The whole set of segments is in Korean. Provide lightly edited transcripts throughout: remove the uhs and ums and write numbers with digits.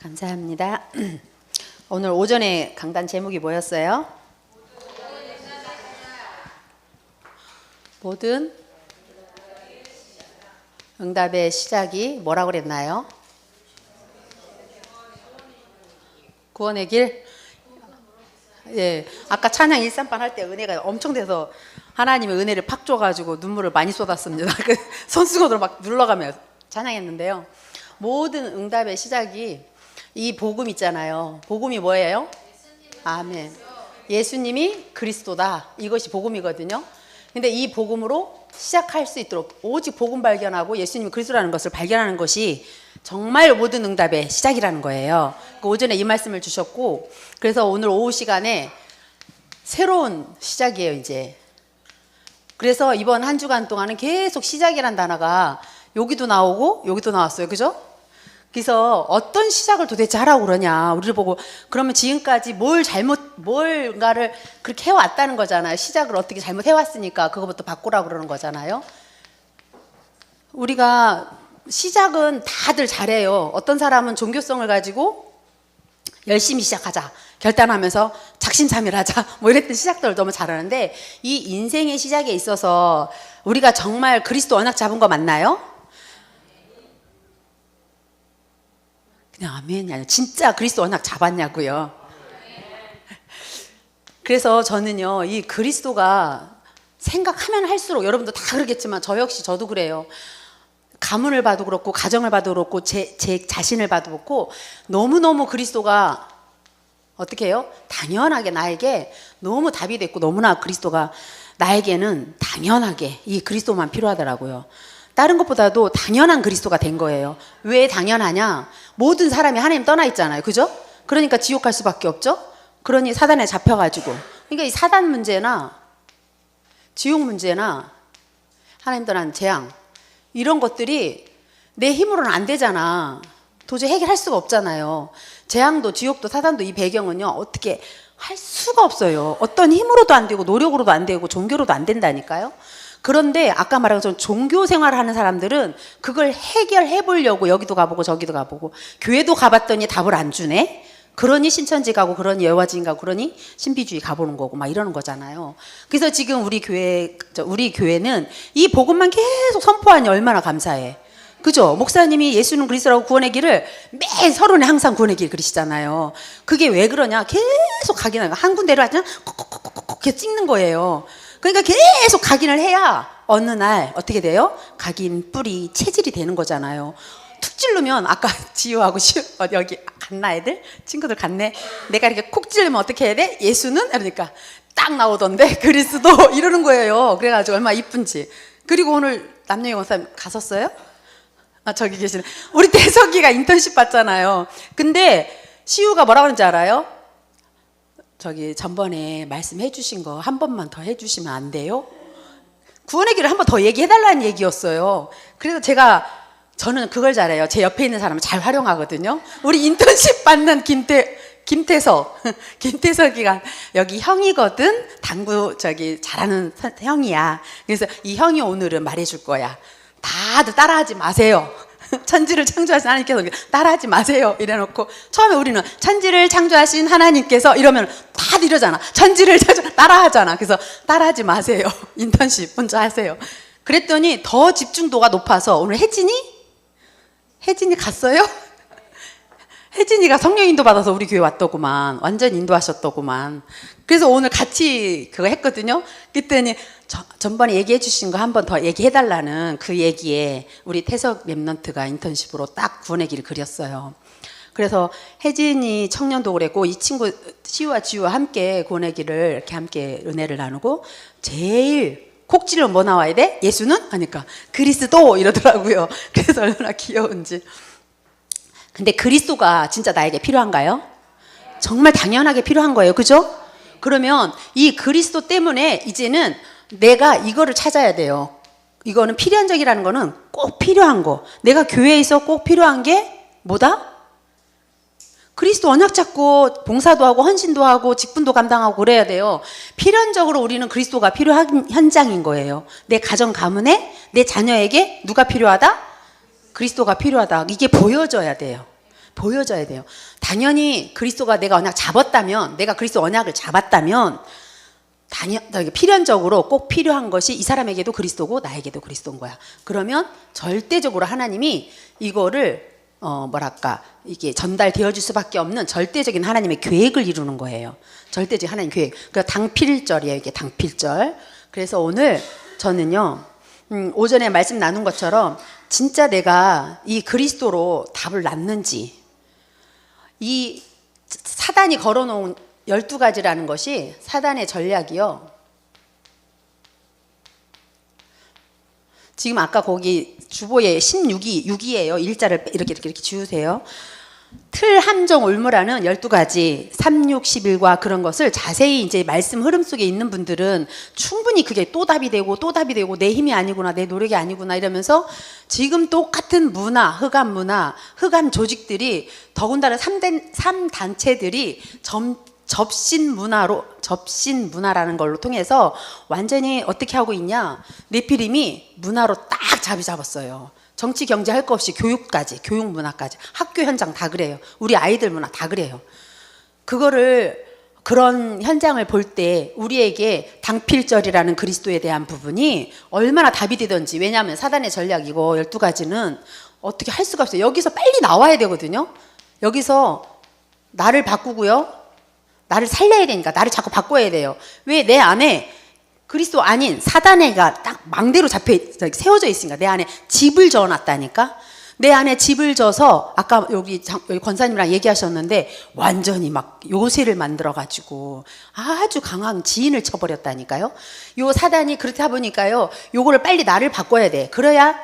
감사합니다. 오늘 오전에 강단 제목이 뭐였어요? 모든 응답의 시작이 뭐라고 그랬나요? 구원의 길? 예, 아까 찬양 일삼반 할 때 은혜가 엄청 돼서 하나님의 은혜를 팍 줘가지고 눈물을 많이 쏟았습니다. 그 손수건으로 막 눌러가며 찬양했는데요. 모든 응답의 시작이 이 복음 있잖아요. 복음이 뭐예요? 아멘. 예수님이 그리스도다. 이것이 복음이거든요. 근데 이 복음으로 시작할 수 있도록 오직 복음 발견하고 예수님이 그리스도라는 것을 발견하는 것이 정말 모든 응답의 시작이라는 거예요. 오전에 이 말씀을 주셨고, 그래서 오늘 오후 시간에 새로운 시작이에요, 이제. 그래서 이번 한 주간 동안은 계속 시작이라는 단어가 여기도 나오고 여기도 나왔어요. 그죠? 그래서 어떤 시작을 도대체 하라고 그러냐, 우리를 보고. 그러면 지금까지 뭘가를 그렇게 해왔다는 거잖아요. 시작을 어떻게 잘못해왔으니까 그거부터 바꾸라고 그러는 거잖아요. 우리가 시작은 다들 잘해요. 어떤 사람은 종교성을 가지고 열심히 시작하자, 결단하면서 작심삼일하자, 뭐 이랬던 시작들을 너무 잘하는데, 이 인생의 시작에 있어서 우리가 정말 그리스도 언약 잡은 거 맞나요? 그냥 아멘이 아니라 진짜 그리스도 언약 잡았냐고요. 그래서 저는요, 이 그리스도가 생각하면 할수록, 여러분도 다 그러겠지만 저 역시 저도 그래요. 가문을 봐도 그렇고 가정을 봐도 그렇고 제 자신을 봐도 그렇고 너무너무 그리스도가 어떻게 해요? 당연하게 나에게 너무 답이 됐고, 너무나 그리스도가 나에게는 당연하게 이 그리스도만 필요하더라고요. 다른 것보다도 당연한 그리스도가 된 거예요. 왜 당연하냐? 모든 사람이 하나님 떠나 있잖아요. 그죠? 그러니까 지옥 갈 수밖에 없죠? 그러니 사단에 잡혀가지고. 그러니까 이 사단 문제나 지옥 문제나 하나님 떠난 재앙, 이런 것들이 내 힘으로는 안 되잖아. 도저히 해결할 수가 없잖아요. 재앙도 지옥도 사단도 이 배경은요, 어떻게 할 수가 없어요. 어떤 힘으로도 안 되고 노력으로도 안 되고 종교로도 안 된다니까요. 그런데 아까 말한 것처럼 종교 생활을 하는 사람들은 그걸 해결해 보려고 여기도 가보고 저기도 가보고, 교회도 가봤더니 답을 안 주네. 그러니 신천지 가고, 그러니 여호와지인 가고, 그러니 신비주의 가보는 거고 막 이러는 거잖아요. 그래서 지금 우리 교회는 이 복음만 계속 선포하니 얼마나 감사해. 그죠? 목사님이 예수는 그리스도라고 구원의 길을 매 서론에 항상 구원의 길 그러시잖아요. 그게 왜 그러냐? 계속 각인하고 한 군데로 하면 콕콕콕콕콕 계속 찍는 거예요. 그러니까 계속 각인을 해야 어느 날 어떻게 돼요? 각인 뿌리 체질이 되는 거잖아요. 툭 찌르면, 아까 지우하고 여기 갔나 애들? 친구들 갔네. 내가 이렇게 콕 찌르면 어떻게 해야 돼? 예수는? 그러니까 딱 나오던데 그리스도 이러는 거예요. 그래가지고 얼마나 이쁜지. 그리고 오늘 남녀희 원사님 갔었어요? 아, 저기 계시네. 우리 대석이가 인턴십 받잖아요. 근데 시우가 뭐라고 하는지 알아요? 저기 전번에 말씀해 주신 거 한 번만 더 해주시면 안 돼요? 구원의 길을 한 번 더 얘기해달라는 얘기였어요. 그래서 저는 그걸 잘해요. 제 옆에 있는 사람을 잘 활용하거든요. 우리 인턴십 받는 김태석이가 여기 형이거든. 당구 잘하는 형이야. 그래서 이 형이 오늘은 말해줄 거야. 다들 따라하지 마세요. 천지를 창조하신 하나님께서 따라하지 마세요 이래놓고, 처음에 우리는 천지를 창조하신 하나님께서 이러면 다들 이러잖아. 천지를 따라하잖아. 그래서 따라하지 마세요. 인턴십 혼자 하세요. 그랬더니 더 집중도가 높아서 오늘 혜진이 갔어요? 혜진이가 성령 인도 받아서 우리 교회 왔더구만. 완전 인도하셨더구만. 그래서 오늘 같이 그거 했거든요. 그랬더니 전번에 얘기해 주신 거 한 번 더 얘기해달라는 그 얘기에 우리 태석 랩넌트가 인턴십으로 딱 구원의 길을 그렸어요. 그래서 혜진이 청년도 그랬고, 이 친구 시우와 지우와 함께 구원의 길을 이렇게 함께 은혜를 나누고, 제일 콕 찔러면 뭐 나와야 돼? 예수는? 하니까 그리스도 이러더라고요. 그래서 얼마나 귀여운지. 근데 그리스도가 진짜 나에게 필요한가요? 정말 당연하게 필요한 거예요. 그죠? 그러면 이 그리스도 때문에 이제는 내가 이거를 찾아야 돼요. 이거는 필연적이라는 거는 꼭 필요한 거. 내가 교회에서 꼭 필요한 게 뭐다? 그리스도 언약 잡고 봉사도 하고 헌신도 하고 직분도 감당하고 그래야 돼요. 필연적으로 우리는 그리스도가 필요한 현장인 거예요. 내 가정 가문에, 내 자녀에게 누가 필요하다? 그리스도가 필요하다. 이게 보여져야 돼요. 보여져야 돼요. 당연히 그리스도가 내가 언약 잡았다면, 내가 그리스도 언약을 잡았다면 필연적으로 꼭 필요한 것이 이 사람에게도 그리스도고 나에게도 그리스도인 거야. 그러면 절대적으로 하나님이 이거를 이게 전달되어 줄 수밖에 없는 절대적인 하나님의 계획을 이루는 거예요. 절대적인 하나님 계획. 그러니까 당필절이에요. 이게 당필절. 그래서 오늘 저는요, 오전에 말씀 나눈 것처럼 진짜 내가 이 그리스도로 답을 낳는지, 이 사단이 걸어놓은 12가지라는 것이 사단의 전략이요. 지금 아까 거기 주보에 6이에요. 일자를 이렇게 지우세요. 틀, 함정, 올무라는 12가지 3, 6, 11과 그런 것을 자세히 이제 말씀 흐름 속에 있는 분들은 충분히 그게 또 답이 되고 또 답이 되고 내 힘이 아니구나, 내 노력이 아니구나 이러면서 지금 똑같은 흑암 조직들이 더군다나 3단체들이 접신 문화라는 걸로 통해서 완전히 어떻게 하고 있냐, 네피림이 문화로 딱 자리 잡았어요. 정치 경제 할 거 없이 교육까지, 교육 문화까지, 학교 현장 다 그래요. 우리 아이들 문화 다 그래요. 그런 현장을 볼 때 우리에게 당필절이라는 그리스도에 대한 부분이 얼마나 답이 되든지, 왜냐하면 사단의 전략이고 12가지는 어떻게 할 수가 없어요. 여기서 빨리 나와야 되거든요. 여기서 나를 바꾸고요, 나를 살려야 되니까 나를 자꾸 바꿔야 돼요. 왜? 내 안에 그리스도 아닌 사단애가 딱 망대로 세워져 있으니까. 내 안에 집을 저어놨다니까. 내 안에 집을 져서 아까 여기 권사님이랑 얘기하셨는데 완전히 막 요새를 만들어가지고 아주 강한 지인을 쳐버렸다니까요. 요 사단이 그렇다 보니까요, 요거를 빨리 나를 바꿔야 돼. 그래야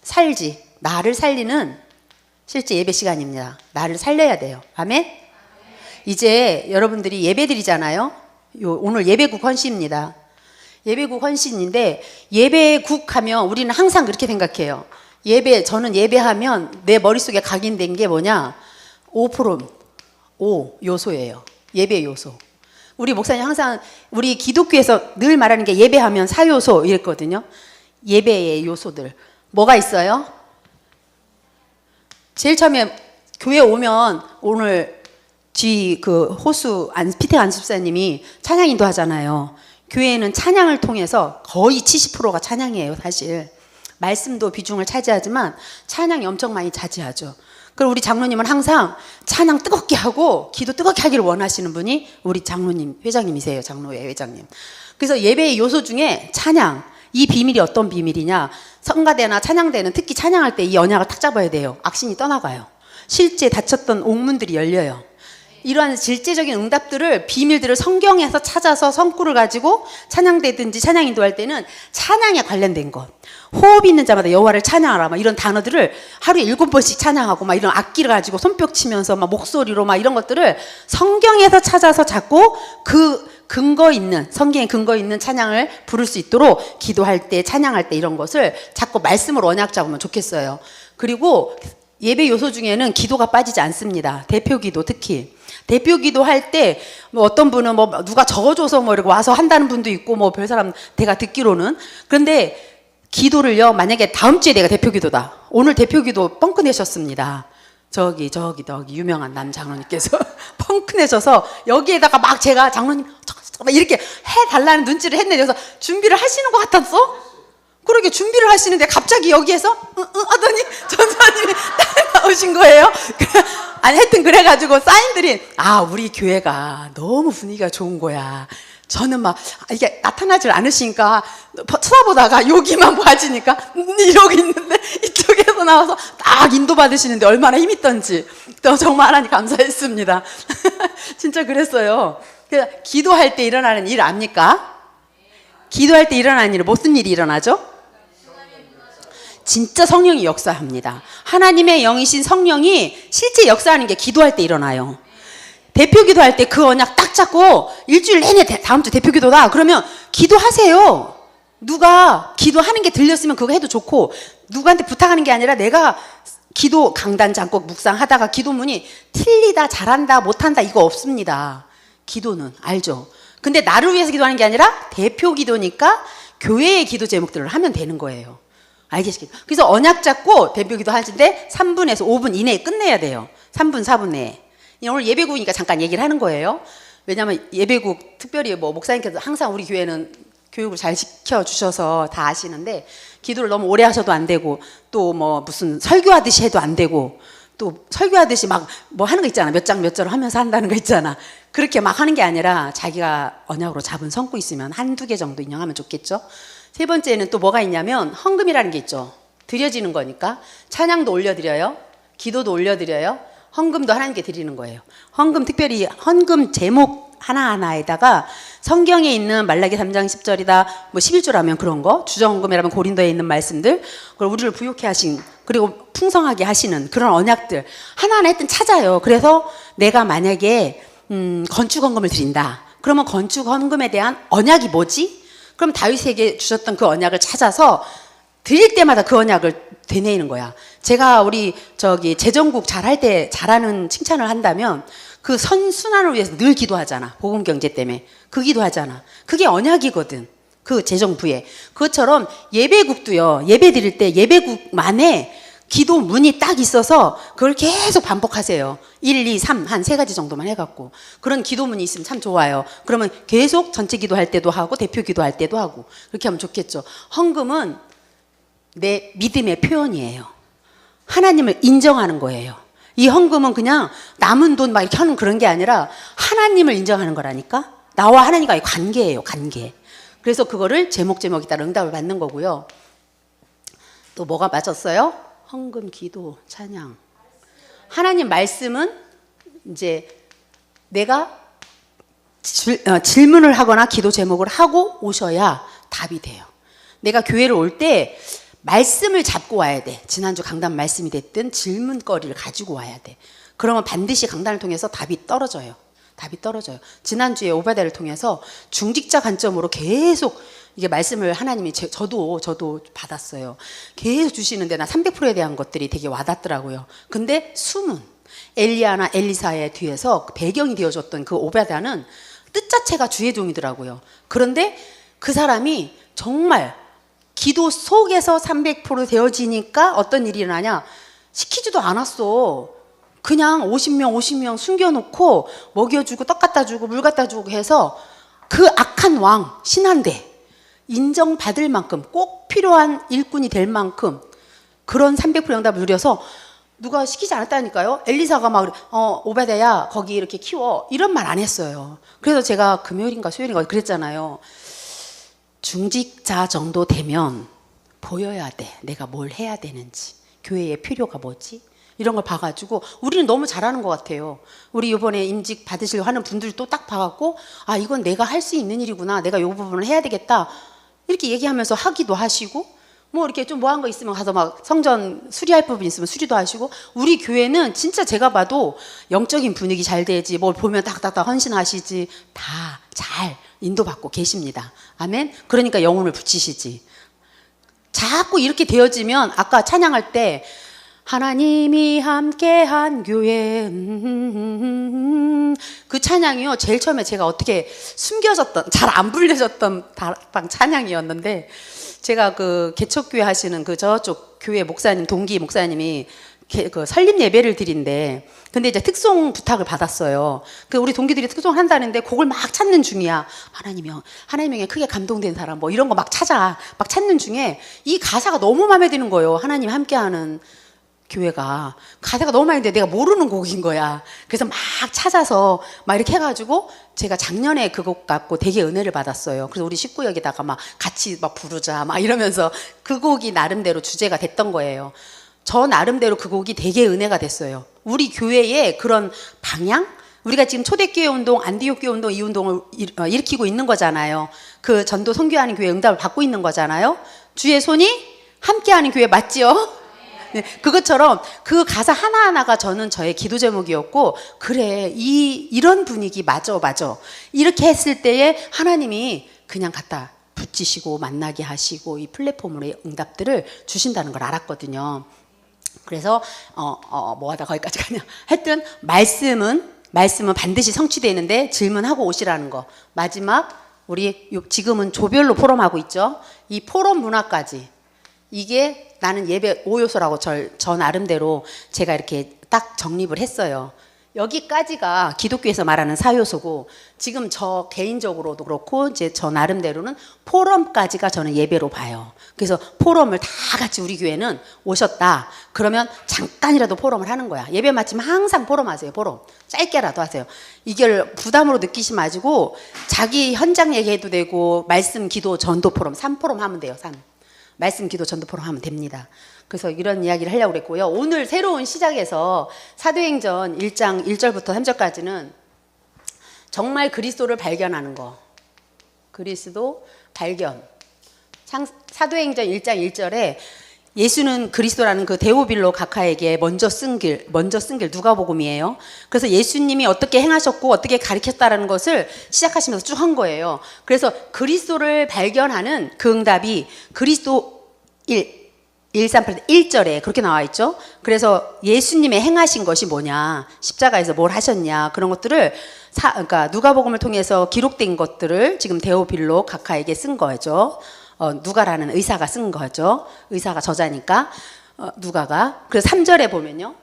살지. 나를 살리는 실제 예배 시간입니다. 나를 살려야 돼요. 아멘? 이제 여러분들이 예배 드리잖아요. 오늘 예배국 헌신입니다. 예배국 헌신인데, 예배국 하면 우리는 항상 그렇게 생각해요. 저는 예배하면 내 머릿속에 각인된 게 뭐냐? 5 요소예요. 예배 요소. 우리 목사님 항상 우리 기독교에서 늘 말하는 게 예배하면 4요소 이랬거든요. 예배의 요소들. 뭐가 있어요? 제일 처음에 교회 오면 오늘 피태 안습사님이 찬양 인도하잖아요. 교회는 찬양을 통해서 거의 70%가 찬양이에요, 사실. 말씀도 비중을 차지하지만 찬양이 엄청 많이 차지하죠. 그리고 우리 장로님은 항상 찬양 뜨겁게 하고 기도 뜨겁게 하기를 원하시는 분이 우리 장로님, 회장님이세요. 장로회 회장님. 그래서 예배의 요소 중에 찬양, 이 비밀이 어떤 비밀이냐? 성가대나 찬양대는 특히 찬양할 때 이 언약을 탁 잡아야 돼요. 악신이 떠나가요. 실제 닫혔던 옥문들이 열려요. 이러한 실제적인 응답들을, 비밀들을 성경에서 찾아서 성구를 가지고 찬양되든지 찬양 인도할 때는 찬양에 관련된 것, 호흡 있는 자마다 여호와를 찬양하라, 막 이런 단어들을 하루에 7번씩 찬양하고, 막 이런 악기를 가지고 손뼉 치면서 막 목소리로 막 이런 것들을 성경에서 찾아서 자꾸 성경에 근거 있는 찬양을 부를 수 있도록 기도할 때, 찬양할 때 이런 것을 자꾸 말씀으로 언약 잡으면 좋겠어요. 그리고 예배 요소 중에는 기도가 빠지지 않습니다. 대표 기도 특히. 대표 기도 할 때 뭐 어떤 분은 뭐 누가 적어줘서 뭐 이렇게 와서 한다는 분도 있고 뭐 별 사람 내가 듣기로는. 그런데 기도를요, 만약에 다음 주에 내가 대표 기도다. 오늘 대표 기도 뻥크 내셨습니다. 저기 유명한 남 장로님께서 펑크 내셔서 여기에다가 막 제가 장로님 막 이렇게 해달라는 눈치를 했네. 그래서 준비를 하시는 것 같았어? 그러게 준비를 하시는데 갑자기 여기에서 하더니 전사님이 딱 나오신 거예요. 아니 하여튼 그래가지고 사인들이 우리 교회가 너무 분위기가 좋은 거야. 저는 막 이게 나타나질 않으시니까 쳐다보다가 여기만 봐지니까 이러고 있는데 이쪽에서 나와서 딱 인도받으시는데 얼마나 힘있던지 또 정말 하나님 감사했습니다. 진짜 그랬어요. 기도할 때 일어나는 일 압니까? 기도할 때 일어나는 일은 무슨 일이 일어나죠? 진짜 성령이 역사합니다. 하나님의 영이신 성령이 실제 역사하는 게 기도할 때 일어나요. 대표 기도할 때 그 언약 딱 잡고 일주일 내내 다음 주 대표 기도다 그러면 기도하세요. 누가 기도하는 게 들렸으면 그거 해도 좋고, 누구한테 부탁하는 게 아니라 내가 기도 강단 장국 묵상하다가 기도문이 틀리다 잘한다 못한다 이거 없습니다. 기도는 알죠. 근데 나를 위해서 기도하는 게 아니라 대표 기도니까 교회의 기도 제목들을 하면 되는 거예요. 알겠습니까? 그래서 언약 잡고 대표 기도 하실 때 3분에서 5분 이내에 끝내야 돼요. 3분, 4분 내에. 오늘 예배국이니까 잠깐 얘기를 하는 거예요. 왜냐하면 예배국 특별히 뭐 목사님께서 항상 우리 교회는 교육을 잘 시켜주셔서 다 아시는데 기도를 너무 오래 하셔도 안 되고 또 뭐 무슨 설교하듯이 해도 안 되고 또 설교하듯이 막 뭐 하는 거 있잖아. 몇 장 몇 절 하면서 한다는 거 있잖아. 그렇게 막 하는 게 아니라 자기가 언약으로 잡은 성구 있으면 한두 개 정도 인용하면 좋겠죠. 세 번째는 또 뭐가 있냐면 헌금이라는 게 있죠. 드려지는 거니까 찬양도 올려드려요. 기도도 올려드려요. 헌금도 하나님께 드리는 거예요. 헌금 특별히 헌금 제목 하나하나에다가 성경에 있는 말라기 3장 10절이다 뭐 11조라면 그런 거 주정헌금이라면 고린도에 있는 말씀들 그걸 우리를 부욕해 하신 그리고 풍성하게 하시는 그런 언약들 하나하나 하여튼 찾아요. 그래서 내가 만약에 건축헌금을 드린다. 그러면 건축헌금에 대한 언약이 뭐지? 그럼 다윗에게 주셨던 그 언약을 찾아서 드릴 때마다 그 언약을 되뇌이는 거야. 제가 우리 재정국 잘할 때 잘하는 칭찬을 한다면 그 선순환을 위해서 늘 기도하잖아. 복음 경제 때문에. 그 기도하잖아. 그게 언약이거든. 그 재정부에. 그것처럼 예배국도요. 예배 드릴 때 예배국만의 기도 문이 딱 있어서 그걸 계속 반복하세요. 1, 2, 3 한 세 가지 정도만 해갖고. 그런 기도문이 있으면 참 좋아요. 그러면 계속 전체 기도할 때도 하고 대표 기도할 때도 하고. 그렇게 하면 좋겠죠. 헌금은 내 믿음의 표현이에요. 하나님을 인정하는 거예요. 이 헌금은 그냥 남은 돈 막 이렇게 하는 그런 게 아니라 하나님을 인정하는 거라니까. 나와 하나님과의 관계예요. 관계. 그래서 그거를 제목에 따라 응답을 받는 거고요. 또 뭐가 맞았어요? 헌금, 기도, 찬양. 하나님 말씀은 이제 내가 질문을 하거나 기도 제목을 하고 오셔야 답이 돼요. 내가 교회를 올 때 말씀을 잡고 와야 돼. 지난주 강단 말씀이 됐든 질문거리를 가지고 와야 돼. 그러면 반드시 강단을 통해서 답이 떨어져요. 답이 떨어져요. 지난주에 오바댜를 통해서 중직자 관점으로 계속 이게 말씀을 하나님이 저도 받았어요. 계속 주시는데 나 300%에 대한 것들이 되게 와닿더라고요. 근데 숨은 엘리야나 엘리사의 뒤에서 배경이 되어줬던 그 오바댜는 뜻 자체가 주의 종이더라고요. 그런데 그 사람이 정말 기도 속에서 300% 되어지니까 어떤 일이 일어나냐? 시키지도 않았어. 그냥 50명 숨겨놓고 먹여주고 떡 갖다 주고 물 갖다 주고 해서 그 악한 왕 신한데 인정받을 만큼 꼭 필요한 일꾼이 될 만큼 그런 300% 응답을 누려서 누가 시키지 않았다니까요. 엘리사가 막 오바댜야 거기 이렇게 키워 이런 말 안 했어요. 그래서 제가 금요일인가 수요일인가 그랬잖아요. 중직자 정도 되면 보여야 돼. 내가 뭘 해야 되는지. 교회의 필요가 뭐지? 이런 걸 봐가지고 우리는 너무 잘하는 것 같아요. 우리 이번에 임직 받으시려고 하는 분들도 딱 봐갖고 아 이건 내가 할 수 있는 일이구나. 내가 이 부분을 해야 되겠다. 이렇게 얘기하면서 하기도 하시고 뭐 이렇게 좀 뭐한 거 있으면 가서 막 성전 수리할 부분 있으면 수리도 하시고 우리 교회는 진짜 제가 봐도 영적인 분위기 잘 되지 뭘 보면 딱딱딱 헌신하시지 다 잘 인도받고 계십니다. 아멘. 그러니까 영혼을 붙이시지. 자꾸 이렇게 되어지면 아까 찬양할 때 하나님이 함께한 교회 그 찬양이요 제일 처음에 제가 어떻게 숨겨졌던 잘 안 불려졌던 다락방 찬양이었는데 제가 그 개척교회 하시는 그 저쪽 교회 목사님 동기 목사님이 그 설립 예배를 드린대. 근데 이제 특송 부탁을 받았어요. 그 우리 동기들이 특송을 한다는데 곡을 막 찾는 중이야. 하나님에게 크게 감동된 사람 뭐 이런 거 막 찾는 중에 이 가사가 너무 마음에 드는 거예요. 하나님 함께하는 교회가 가사가 너무 많이 있는데 내가 모르는 곡인 거야. 그래서 막 찾아서 막 이렇게 해가지고 제가 작년에 그 곡 갖고 되게 은혜를 받았어요. 그래서 우리 식구역에다가 막 같이 막 부르자 막 이러면서 그 곡이 나름대로 주제가 됐던 거예요. 저 나름대로 그 곡이 되게 은혜가 됐어요. 우리 교회의 그런 방향? 우리가 지금 초대교회 운동, 안디옥교회 운동 이 운동을 일으키고 있는 거잖아요. 그 전도 선교하는 교회 응답을 받고 있는 거잖아요. 주의 손이 함께하는 교회 맞지요? 네, 그것처럼 그 가사 하나하나가 저는 저의 기도 제목이었고 그래 이런 분위기 맞아 이렇게 했을 때에 하나님이 그냥 갖다 붙이시고 만나게 하시고 이 플랫폼으로의 응답들을 주신다는 걸 알았거든요. 그래서 뭐하다 거기까지 가냐 하여튼 말씀은 반드시 성취되는데 질문하고 오시라는 거. 마지막 우리 지금은 조별로 포럼하고 있죠. 이 포럼 문화까지 이게 나는 예배 5요소라고 저 나름대로 제가 이렇게 딱 정립을 했어요. 여기까지가 기독교에서 말하는 사요소고, 지금 저 개인적으로도 그렇고 이제 저 나름대로는 포럼까지가 저는 예배로 봐요. 그래서 포럼을 다 같이 우리 교회는 오셨다 그러면 잠깐이라도 포럼을 하는 거야. 예배 마치면 항상 포럼 하세요. 포럼 짧게라도 하세요. 이걸 부담으로 느끼지 마시고 자기 현장 얘기해도 되고, 말씀 기도 전도 포럼 3포럼 하면 돼요. 3 말씀 기도 전도 포럼 하면 됩니다. 그래서 이런 이야기를 하려고 그랬고요. 오늘 새로운 시작에서 사도행전 1장 1절부터 3절까지는 정말 그리스도를 발견하는 거. 그리스도 발견. 사도행전 1장 1절에 예수는 그리스도라는 그 데오빌로 각하에게 먼저 쓴 길 누가복음이에요. 그래서 예수님이 어떻게 행하셨고 어떻게 가르쳤다라는 것을 시작하시면서 쭉 한 거예요. 그래서 그리스도를 발견하는 그 응답이 그리스도 138 1절에 그렇게 나와 있죠. 그래서 예수님의 행하신 것이 뭐냐, 십자가에서 뭘 하셨냐, 그런 것들을 그러니까 누가복음을 통해서 기록된 것들을 지금 데오빌로 각하에게 쓴 거죠. 누가라는 의사가 쓴 거죠. 의사가 저자니까 누가가. 그래서 3절에 보면요,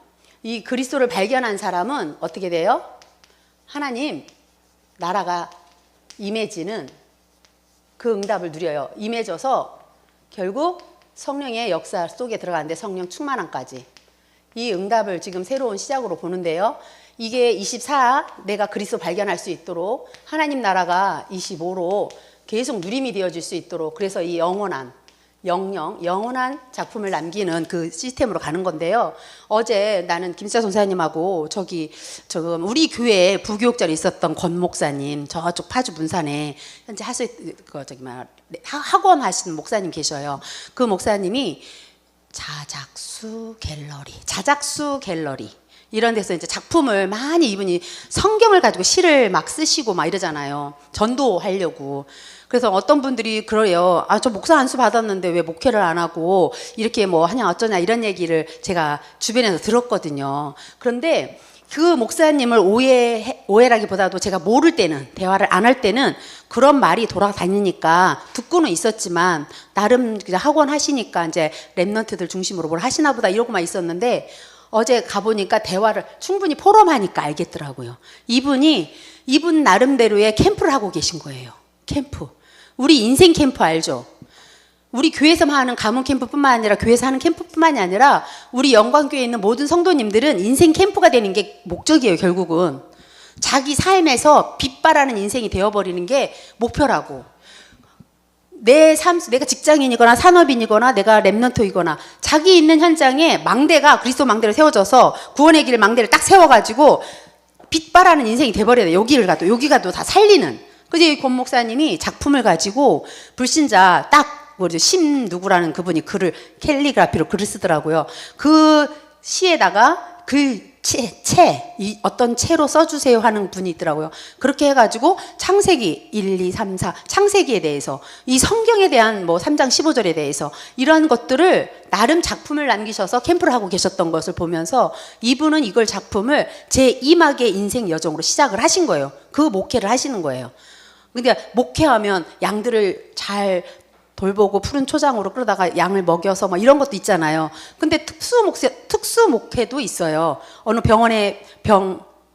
이 그리스도를 발견한 사람은 어떻게 돼요? 하나님 나라가 임해지는 그 응답을 누려요. 임해져서 결국 성령의 역사 속에 들어가는데 성령 충만함까지, 이 응답을 지금 새로운 시작으로 보는데요. 이게 24 내가 그리스도 발견할 수 있도록, 하나님 나라가 25로 계속 누림이 되어질 수 있도록, 그래서 이 영원한 영원한 작품을 남기는 그 시스템으로 가는 건데요. 어제 나는 김사 선사님하고 우리 교회에 부교육자로 있었던 권 목사님, 저쪽 파주 문산에 현재 학원 하시는 목사님 계셔요. 그 목사님이 자작수 갤러리 이런 데서 이제 작품을 많이, 이분이 성경을 가지고 시를 막 쓰시고 막 이러잖아요. 전도하려고. 그래서 어떤 분들이 그래요. 저 목사 안수 받았는데 왜 목회를 안 하고 이렇게 뭐 하냐 어쩌냐 이런 얘기를 제가 주변에서 들었거든요. 그런데 그 목사님을 오해라기보다도 제가 모를 때는, 대화를 안 할 때는 그런 말이 돌아다니니까 듣고는 있었지만, 나름 그냥 학원 하시니까 이제 랩런트들 중심으로 뭘 하시나 보다 이러고만 있었는데, 어제 가보니까 대화를 충분히 포럼하니까 알겠더라고요. 이분 나름대로의 캠프를 하고 계신 거예요. 캠프. 우리 인생 캠프 알죠? 우리 교회에서만 하는 가문 캠프뿐만 아니라, 교회에서 하는 캠프뿐만이 아니라 우리 영광교회에 있는 모든 성도님들은 인생 캠프가 되는 게 목적이에요. 결국은 자기 삶에서 빛바라는 인생이 되어버리는 게 목표라고. 내 삶, 내가 직장인이거나 산업인이거나 내가 랩런터이거나 자기 있는 현장에 망대가 그리스도 망대로 세워져서 구원의 길 망대를 딱 세워가지고 빛바라는 인생이 돼버려야 돼. 여기 가도 다 살리는. 그래서 이 권 목사님이 작품을 가지고 불신자 딱 심 누구라는 그분이 글을 캘리그라피로 글을 쓰더라고요. 그 시에다가 어떤 채로 써주세요 하는 분이 있더라고요. 그렇게 해가지고 창세기 1, 2, 3, 4 창세기에 대해서, 이 성경에 대한 뭐 3장 15절에 대해서 이런 것들을 나름 작품을 남기셔서 캠프를 하고 계셨던 것을 보면서, 이분은 이걸 작품을 제2막의 인생 여정으로 시작을 하신 거예요. 그 목회를 하시는 거예요. 근데 목회하면 양들을 잘 돌보고 푸른 초장으로 끌어다가 양을 먹여서 막 이런 것도 있잖아요. 근데 특수 목회도 있어요. 어느 병원의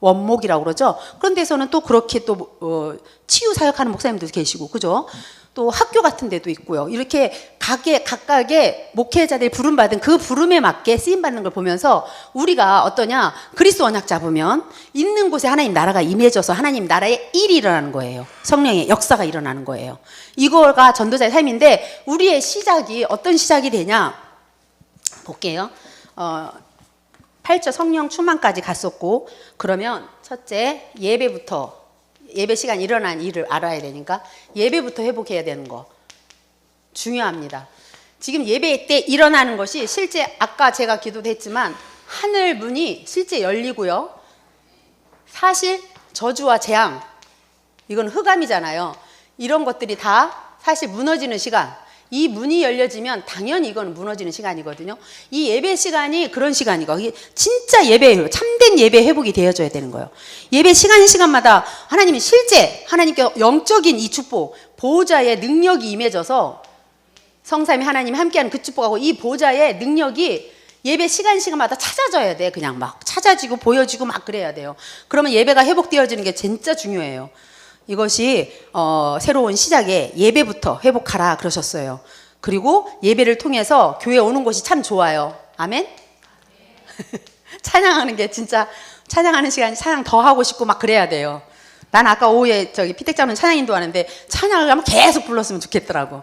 원목이라고 그러죠. 그런 데서는 또 그렇게 또 치유 사역하는 목사님도 계시고, 그죠? 또 학교 같은 데도 있고요. 이렇게 각각의 목회자들이 부름받은 그 부름에 맞게 쓰임받는 걸 보면서 우리가 어떠냐, 그리스도 언약 잡으면 있는 곳에 하나님 나라가 임해져서 하나님 나라의 일이 일어나는 거예요. 성령의 역사가 일어나는 거예요. 이거가 전도자의 삶인데, 우리의 시작이 어떤 시작이 되냐 볼게요. 8절 성령 충만까지 갔었고, 그러면 첫째 예배 시간 일어난 일을 알아야 되니까 예배부터 회복해야 되는 거 중요합니다. 지금 예배 때 일어나는 것이 실제 아까 제가 기도도 했지만 하늘 문이 실제 열리고요. 사실 저주와 재앙, 이건 흑암이잖아요. 이런 것들이 다 사실 무너지는 시간, 이 문이 열려지면 당연히 이건 무너지는 시간이거든요. 이 예배 시간이 그런 시간이고, 진짜 예배, 참된 예배 회복이 되어져야 되는 거예요. 예배 시간마다 하나님이 실제 하나님께 영적인 이 축복, 보호자의 능력이 임해져서 성삼위 하나님이 함께하는 그 축복하고 이 보호자의 능력이 예배 시간마다 찾아져야 돼. 그냥 막 찾아지고 보여지고 막 그래야 돼요. 그러면 예배가 회복되어지는 게 진짜 중요해요. 이것이 새로운 시작에 예배부터 회복하라 그러셨어요. 그리고 예배를 통해서 교회 오는 것이 참 좋아요. 아멘? 찬양하는 게 진짜 찬양하는 시간이 찬양 더 하고 싶고 막 그래야 돼요. 난 아까 오후에 피택장은 찬양 인도하는데 찬양을 하면 계속 불렀으면 좋겠더라고.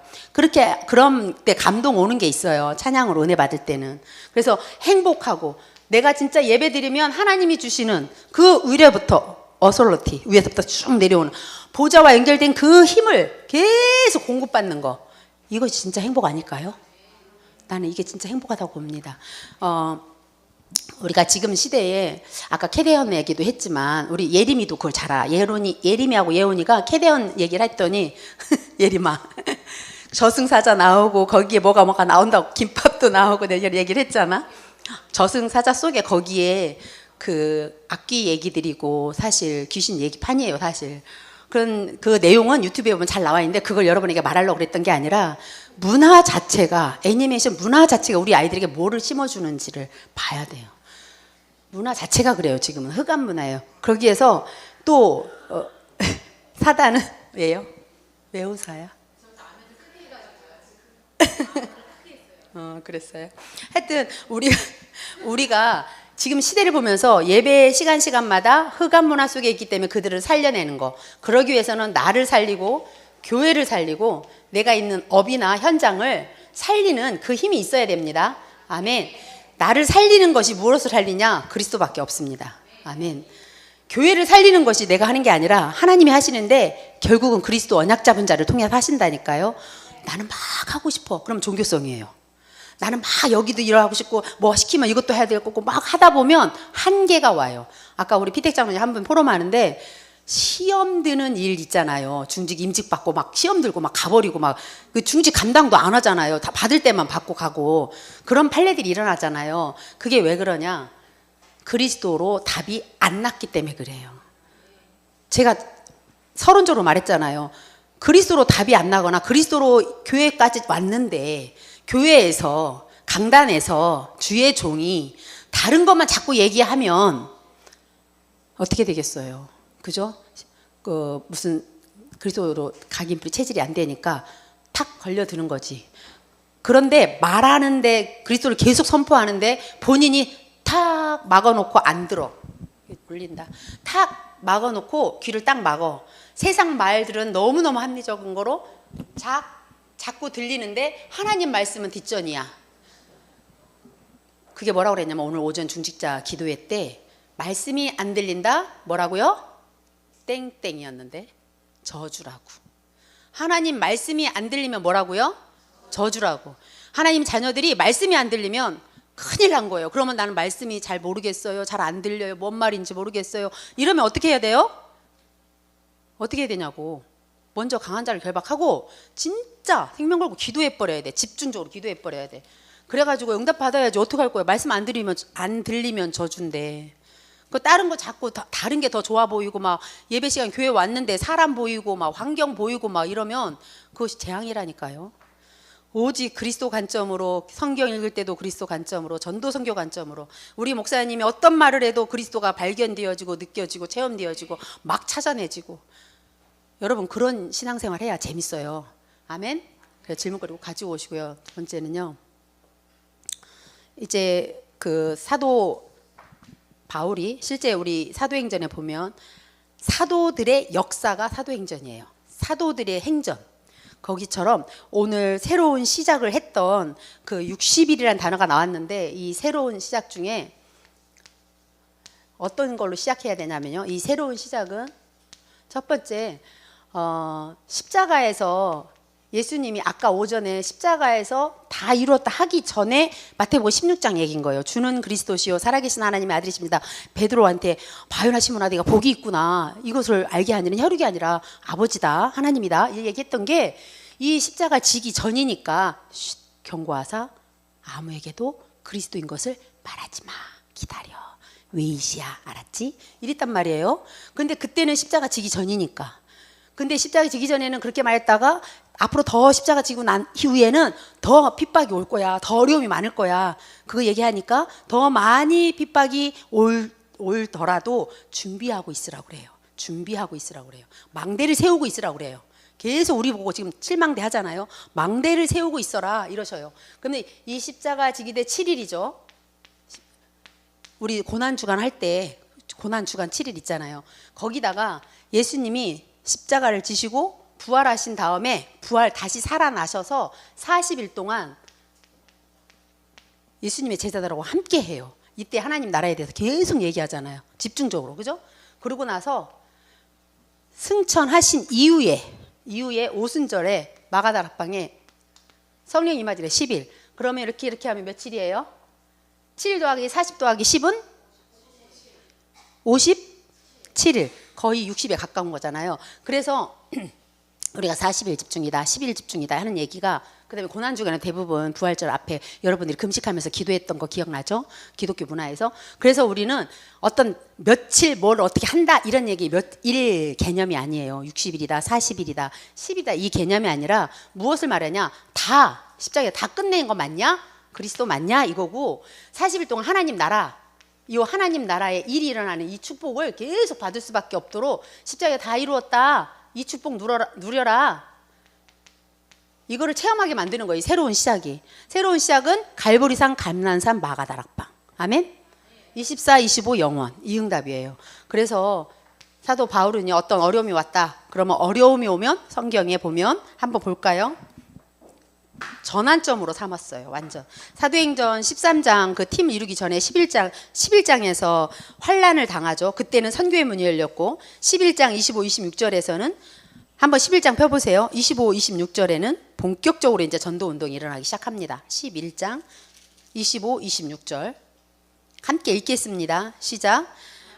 그런 때 감동 오는 게 있어요. 찬양으로 은혜 받을 때는. 그래서 행복하고 내가 진짜 예배 드리면 하나님이 주시는 그 위로부터 어솔로티 위에서부터 쭉 내려오는 보좌와 연결된 그 힘을 계속 공급받는 거. 이것이 진짜 행복 아닐까요? 나는 이게 진짜 행복하다고 봅니다. 우리가 지금 시대에 아까 캐대언 얘기도 했지만 우리 예림이도 그걸 잘 알아. 예림이하고 예원이가 캐대언 얘기를 했더니 예림아 저승사자 나오고 거기에 뭐가 나온다고 김밥도 나오고 내가 얘기를 했잖아. 저승사자 속에 거기에 그 악귀 얘기들이고 사실 귀신 얘기판이에요 사실. 그런 그 내용은 유튜브에 보면 잘 나와 있는데 그걸 여러분에게 말하려고 그랬던 게 아니라 문화 자체가 애니메이션 문화 자체가 우리 아이들에게 뭐를 심어주는지를 봐야 돼요. 문화 자체가 그래요. 지금은 흑암 문화예요. 거기에서 또 사단은 왜요? 왜 웃어요? 그랬어요. 하여튼 우리가 지금 시대를 보면서 예배 시간마다 흑암 문화 속에 있기 때문에 그들을 살려내는 거. 그러기 위해서는 나를 살리고 교회를 살리고 내가 있는 업이나 현장을 살리는 그 힘이 있어야 됩니다. 아멘. 나를 살리는 것이 무엇을 살리냐? 그리스도밖에 없습니다. 아멘. 교회를 살리는 것이 내가 하는 게 아니라 하나님이 하시는데 결국은 그리스도 언약 잡은 자를 통해서 하신다니까요. 나는 막 하고 싶어. 그럼 종교성이에요. 나는 막 여기도 일하고 싶고 뭐 시키면 이것도 해야 될 거고 막 하다 보면 한계가 와요. 아까 우리 피택 장로님 한 분 포럼하는데 시험 드는 일 있잖아요. 중직 임직 받고 막 시험 들고 막 가버리고 막 그 중직 감당도 안 하잖아요. 다 받을 때만 받고 가고 그런 판례들이 일어나잖아요. 그게 왜 그러냐? 그리스도로 답이 안 났기 때문에 그래요. 제가 서론적으로 말했잖아요. 그리스도로 답이 안 나거나 그리스도로 교회까지 왔는데 교회에서 강단에서 주의 종이 다른 것만 자꾸 얘기하면 어떻게 되겠어요? 그죠? 무슨 그리스도로 각인풀이 체질이 안 되니까 탁 걸려드는 거지. 그런데 말하는데 그리스도를 계속 선포하는데 본인이 탁 막아놓고 안 들어. 울린다. 탁 막아놓고 귀를 딱 막어. 세상 말들은 너무너무 합리적인 거로 자꾸 들리는데 하나님 말씀은 뒷전이야. 그게 뭐라고 그랬냐면 오늘 오전 중직자 기도회 때 말씀이 안 들린다? 뭐라고요? 땡땡이었는데 저주라고. 하나님 말씀이 안 들리면 뭐라고요? 저주라고. 하나님 자녀들이 말씀이 안 들리면 큰일 난 거예요. 그러면 나는 말씀이 잘 모르겠어요. 잘 안 들려요. 뭔 말인지 모르겠어요. 이러면 어떻게 해야 돼요? 어떻게 해야 되냐고. 먼저 강한 자를 결박하고 진짜 생명 걸고 기도해 버려야 돼. 집중적으로 기도해 버려야 돼. 그래가지고 응답 받아야지. 어떡할 거예요? 말씀 안 들리면 저주인데. 그 다른 거 자꾸 다른 게 더 좋아 보이고 막 예배 시간 교회 왔는데 사람 보이고 막 환경 보이고 막 이러면 그것이 재앙이라니까요. 오직 그리스도 관점으로 성경 읽을 때도 그리스도 관점으로 전도 선교 관점으로 우리 목사님이 어떤 말을 해도 그리스도가 발견되어지고 느껴지고 체험되어지고 막 찾아내지고 여러분 그런 신앙생활 해야 재밌어요. 아멘. 그래서 질문거리 가지고 오시고요. 두 번째는요. 이제 그 사도 바울이 실제 우리 사도행전에 보면 사도들의 역사가 사도행전이에요. 사도들의 행전. 거기처럼 오늘 새로운 시작을 했던 그 60일이라는 단어가 나왔는데 이 새로운 시작 중에 어떤 걸로 시작해야 되냐면요. 이 새로운 시작은 첫 번째 십자가에서 예수님이 아까 오전에 십자가에서 다 이루었다 하기 전에 마태복음 16장 얘기인 거예요. 주는 그리스도시요 살아계신 하나님의 아들이십니다. 베드로한테 바요나 시몬아 네가 복이 있구나. 이것을 알게 하는 혈육이 아니라 아버지다 하나님이다 이 얘기했던 게 이 십자가 지기 전이니까 경고하사 아무에게도 그리스도인 것을 말하지 마. 기다려. 웨이시야 알았지? 이랬단 말이에요. 근데 그때는 십자가 지기 전이니까. 근데 십자가 지기 전에는 그렇게 말했다가 앞으로 더 십자가 지고 난 이후에는 더 핍박이 올 거야. 더 어려움이 많을 거야. 그거 얘기하니까 더 많이 핍박이 올더라도 준비하고 있으라고 그래요. 준비하고 있으라고 그래요. 망대를 세우고 있으라고 그래요. 계속 우리 보고 지금 칠망대 하잖아요. 망대를 세우고 있어라 이러셔요. 근데 이 십자가 지기대 7일이죠. 우리 고난주간 할 때 고난주간 7일 있잖아요. 거기다가 예수님이 십자가를 지시고 부활하신 다음에 다시 살아나셔서 40일 동안 예수님의 제자들하고 함께 해요. 이때 하나님 나라에 대해서 계속 얘기하잖아요. 집중적으로. 그죠? 그러고 나서 승천하신 이후에 오순절에 마가다락방에 성령 임하지래 10일. 그러면 이렇게 하면 며칠이에요? 7일 더하기 40 더하기 10은 57일. 거의 60에 가까운 거잖아요. 그래서 우리가 40일 집중이다, 10일 집중이다 하는 얘기가, 그다음에 고난주간은 대부분 부활절 앞에 여러분들이 금식하면서 기도했던 거 기억나죠? 기독교 문화에서. 그래서 우리는 어떤 며칠 뭘 어떻게 한다 이런 얘기, 몇 일 개념이 아니에요. 60일이다, 40일이다, 10이다 이 개념이 아니라 무엇을 말하냐? 다 십자가에 다 끝낸 거 맞냐? 그리스도 맞냐? 이거고 40일 동안 하나님 나라, 이 하나님 나라의 일이 일어나는 이 축복을 계속 받을 수밖에 없도록 십자가에 다 이루었다. 이 축복 누려라. 이거를 체험하게 만드는 거예요. 새로운 시작이. 새로운 시작은 갈보리산, 감난산, 마가다락방. 아멘. 24, 25 영원. 이 응답이에요. 그래서 사도 바울은요, 어떤 어려움이 왔다. 그러면 어려움이 오면 성경에 보면 한번 볼까요? 전환점으로 삼았어요. 완전. 사도행전 13장 그 팀 이루기 전에 11장에서 환난을 당하죠. 그때는 선교의 문이 열렸고 11장 25, 26절에서는 한번 11장 펴보세요. 25, 26절에는 본격적으로 이제 전도 운동이 일어나기 시작합니다. 11장 25, 26절 함께 읽겠습니다. 시작.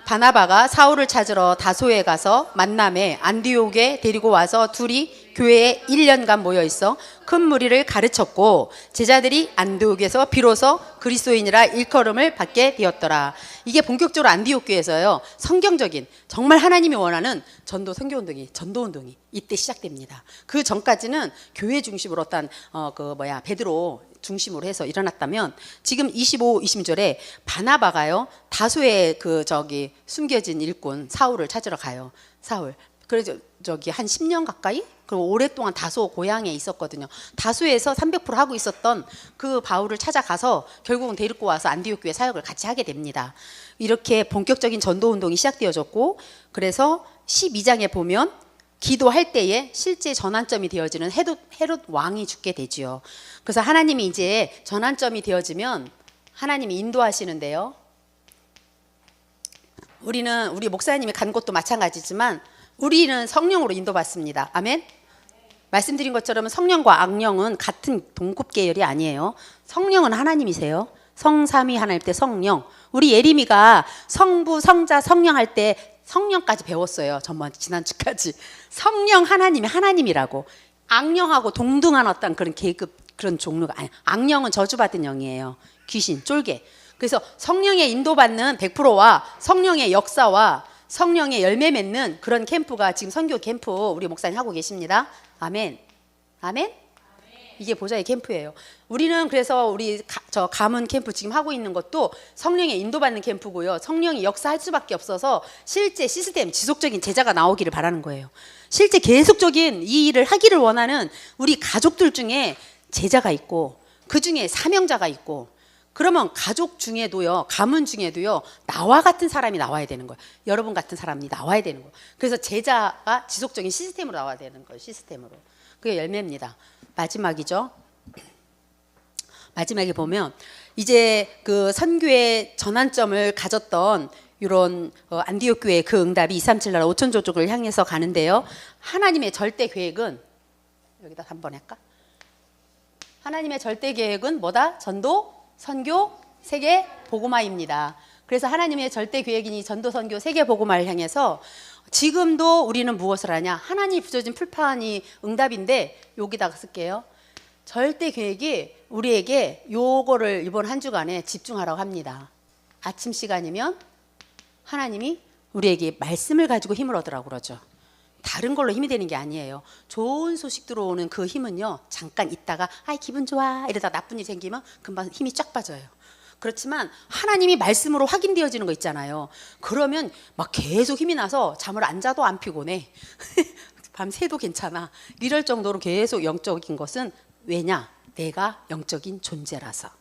바나바가 사울을 찾으러 다소에 가서 만남에 안디옥에 데리고 와서 둘이 교회에 1년간 모여 있어 큰 무리를 가르쳤고 제자들이 안디옥에서 비로소 그리스도인이라 일컬음을 받게 되었더라. 이게 본격적으로 안디옥 교회에서요. 성경적인 정말 하나님이 원하는 전도 운동이 이때 시작됩니다. 그 전까지는 교회 중심으로 어떤 베드로 중심으로 해서 일어났다면 지금 25, 26절에 바나바가요 다소의 숨겨진 일꾼 사울을 찾으러 가요. 사울. 그래서 한 10년 가까이 그리고 오랫동안 다소 고향에 있었거든요. 다소에서 300% 하고 있었던 그 바울을 찾아가서 결국은 데리고 와서 안디옥 교회 사역을 같이 하게 됩니다. 이렇게 본격적인 전도 운동이 시작되어졌고 그래서 12장에 보면 기도할 때에 실제 전환점이 되어지는 헤롯 왕이 죽게 되지요. 그래서 하나님이 이제 전환점이 되어지면 하나님이 인도하시는데요. 우리 목사님이 간 곳도 마찬가지지만 우리는 성령으로 인도받습니다. 아멘. 말씀드린 것처럼 성령과 악령은 같은 동급 계열이 아니에요. 성령은 하나님이세요. 성삼위 하나님 때 성령. 우리 예림이가 성부, 성자, 성령 할 때 성령까지 배웠어요. 지난주까지. 성령 하나님이 하나님이라고. 악령하고 동등한 어떤 그런 계급, 그런 종류가 아니. 악령은 저주받은 영이에요. 귀신, 쫄개. 그래서 성령의 인도받는 100%와 성령의 역사와 성령의 열매 맺는 그런 캠프가 지금 선교 캠프 우리 목사님 하고 계십니다. 아멘. 아멘. 이게 보좌의 캠프예요. 우리는 그래서 저 가문 캠프 지금 하고 있는 것도 성령의 인도받는 캠프고요. 성령이 역사할 수밖에 없어서 실제 시스템, 지속적인 제자가 나오기를 바라는 거예요. 실제 계속적인 이 일을 하기를 원하는 우리 가족들 중에 제자가 있고 그 중에 사명자가 있고 그러면 가족 중에도요, 가문 중에도요, 나와 같은 사람이 나와야 되는 거예요. 여러분 같은 사람이 나와야 되는 거예요. 그래서 제자가 지속적인 시스템으로 나와야 되는 거예요. 시스템으로. 그게 열매입니다. 마지막이죠. 마지막에 보면 이제 그 선교의 전환점을 가졌던 이런 안디옥 교회의 그 응답이 237 나라 5천조족을 향해서 가는데요. 하나님의 절대 계획은 여기다 한번 할까? 하나님의 절대 계획은 뭐다? 전도, 선교, 세계 복음화입니다. 그래서 하나님의 절대 계획인 이 전도, 선교, 세계 복음화를 향해서 지금도 우리는 무엇을 하냐? 하나님이 부어진 풀판이 응답인데 여기다가 쓸게요. 절대 계획이 우리에게 요거를 이번 한 주간에 집중하라고 합니다. 아침 시간이면 하나님이 우리에게 말씀을 가지고 힘을 얻으라고 그러죠. 다른 걸로 힘이 되는 게 아니에요. 좋은 소식 들어오는 그 힘은요, 잠깐 있다가 아이 기분 좋아 이러다 나쁜 일 생기면 금방 힘이 쫙 빠져요. 그렇지만 하나님이 말씀으로 확인되어지는 거 있잖아요. 그러면 막 계속 힘이 나서 잠을 안 자도 안 피곤해. 밤새도 괜찮아. 이럴 정도로 계속 영적인 것은 왜냐? 내가 영적인 존재라서.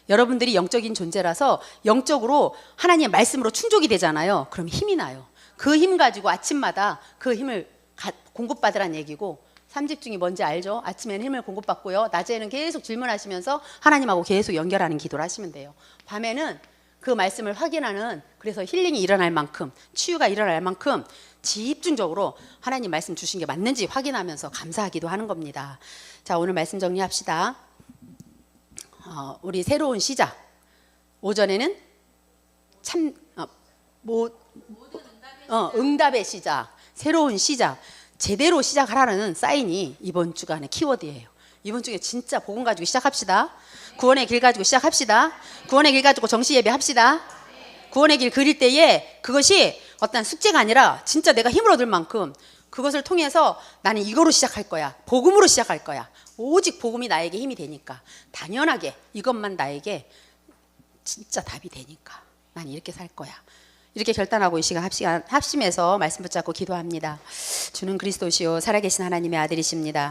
여러분들이 영적인 존재라서 영적으로 하나님의 말씀으로 충족이 되잖아요. 그럼 힘이 나요. 그 힘 가지고 아침마다 그 힘을 공급받으란 얘기고, 3집 중이 뭔지 알죠? 아침에는 힘을 공급받고요, 낮에는 계속 질문하시면서 하나님하고 계속 연결하는 기도를 하시면 돼요. 밤에는 그 말씀을 확인하는, 그래서 힐링이 일어날 만큼, 치유가 일어날 만큼 집중적으로 하나님 말씀 주신 게 맞는지 확인하면서 감사하기도 하는 겁니다. 자, 오늘 말씀 정리합시다. 우리 새로운 시작. 오전에는 응답의 시작, 새로운 시작, 제대로 시작하라는 사인이 이번 주간의 키워드예요. 이번 주에 진짜 복음 가지고 시작합시다. 구원의 길 가지고 시작합시다. 구원의 길 가지고 정시 예배 합시다. 구원의 길 그릴 때에 그것이 어떤 숙제가 아니라 진짜 내가 힘을 얻을 만큼 그것을 통해서 나는 이거로 시작할 거야. 복음으로 시작할 거야. 오직 복음이 나에게 힘이 되니까, 당연하게 이것만 나에게 진짜 답이 되니까 난 이렇게 살 거야. 이렇게 결단하고 이 시간 합심해서 말씀 붙잡고 기도합니다. 주는 그리스도시요 살아계신 하나님의 아들이십니다.